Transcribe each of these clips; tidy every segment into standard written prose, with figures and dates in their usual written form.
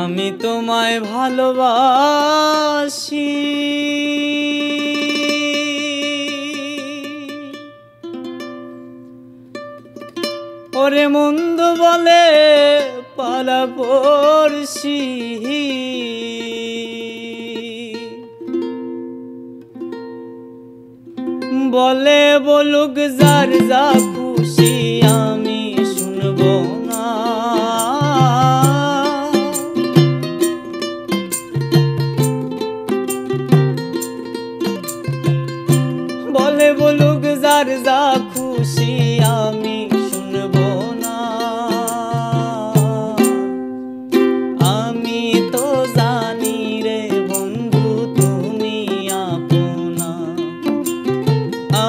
আমি তোমায় ভালোবাসি, ওরে মন্দ বলে পাড়াপড়শি, বলে বলুক যার যা খুশি আমি শুনব না। বলে বলুক যার যা খুশি আমি শুনব না। আমি তো জানি রে বন্ধু তুমি আপনা,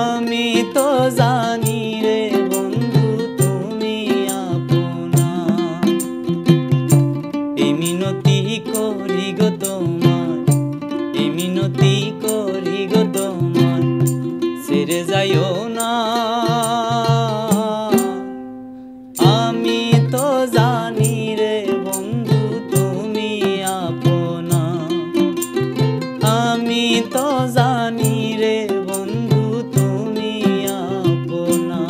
আমি তো জানি রে বন্ধু তুমি আপনা। এই মিনতি করি গো তোমায়, এই মিনতি করি গো তোমায়, ছেড়ে যাইও না। আমি তো জানি রে বন্ধু তুমি আপনা, আমি তো জানি রে বন্ধু তুমি আপনা।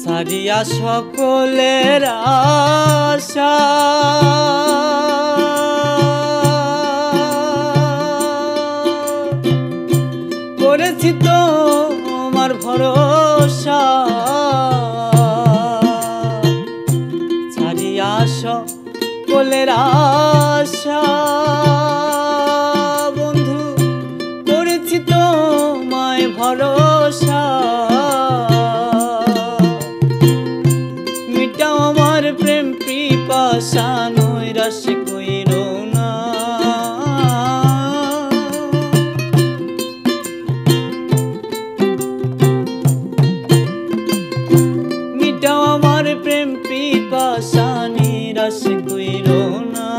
সারিয়া সকলের আশা, করেছি তোমার ভরসা। সারিয়া সকলের আশা বন্ধু, করেছি তোমায় ভরসা। মিটাও আমার প্রেম পিপাসা, নৈরাশ কইরো না। মিটাও আমার প্রেম পিপাসা, নিরাশ কইরো না।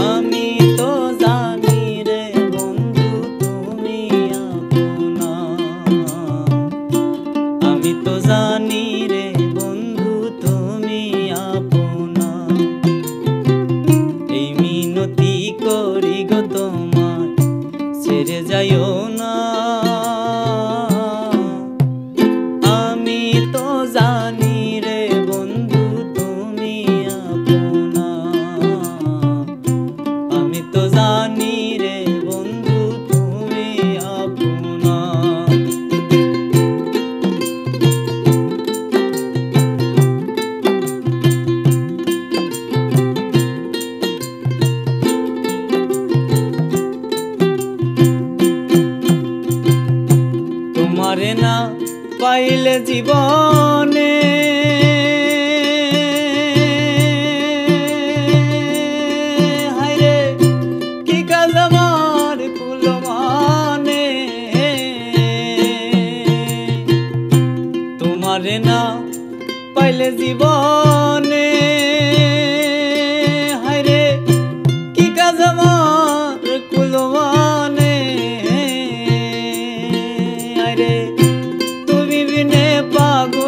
আমি তো জানি রে বন্ধু তুমি আপনা, আমি তো জানি রে বন্ধু তুমি আপনা। এই মিনতি করি গো তোমায়, ছেড়ে যাইও না। আমি তো জানি রে বন্ধু তুমি আপনা, আমি তো জানি রে বন্ধু তুমি আপনা। তোমারে না পাইলে জীবনে হায়রে কি কাজ আমার কুল মানে। তোমারে না পাইলে জীবনে হায়রে কি কাজ আমার কুল মানে। হায়রে তুমি বিনে পাগল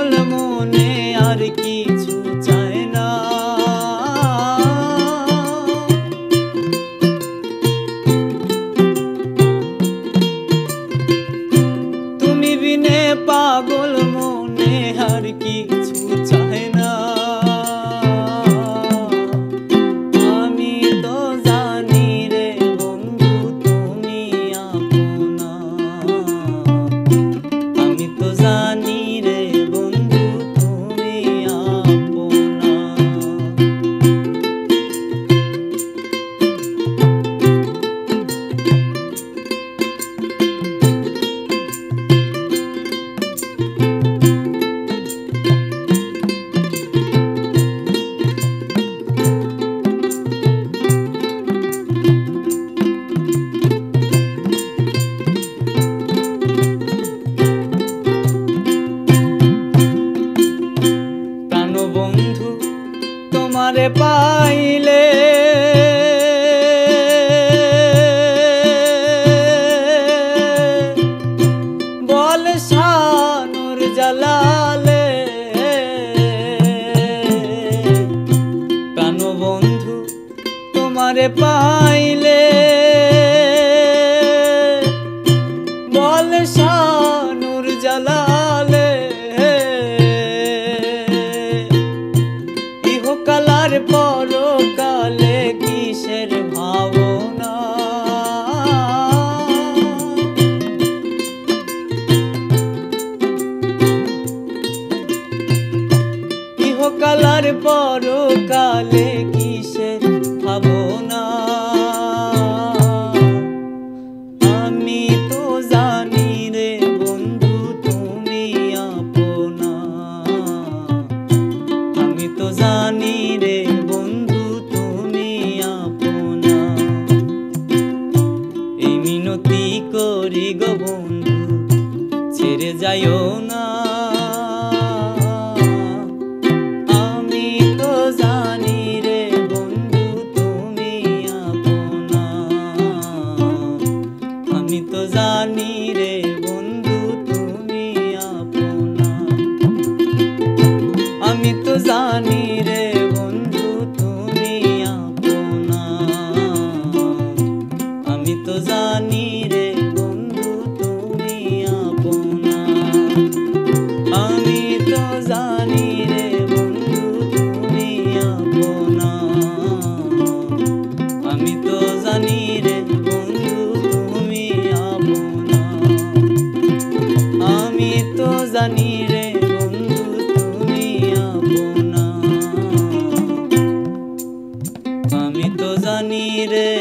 পাইলে বল শানুর জালালে প্রাণ বন্ধু তোমারে পাইলে বল শানুর জালালে ইহকালার পরকালে কিসের ভাবনা ইহকালার পরকালে কিসের ভাবনা আমি তো জানি রে বন্ধু তুমি আপনা আমি তো জানি রে বন্ধু তুমি আপনা এই মিনতি করি গো বন্ধু ছেড়ে যাইও না আমি তো জানি রে বন্ধু তুমি আপনা আমি তো জানি রে বন্ধু তুমি আপনা আমি তো জানি রে বন্ধু তুমি আপনা আমি তো জানি রে বন্ধু তুমি আপনা আমি তো জানি রে বন্ধু তুমি আপনা আমি তো জানি রে বন্ধু তুমি আপনা আমি তো জানি রে বন্ধু তুমি আপনা আমি তো জানি রে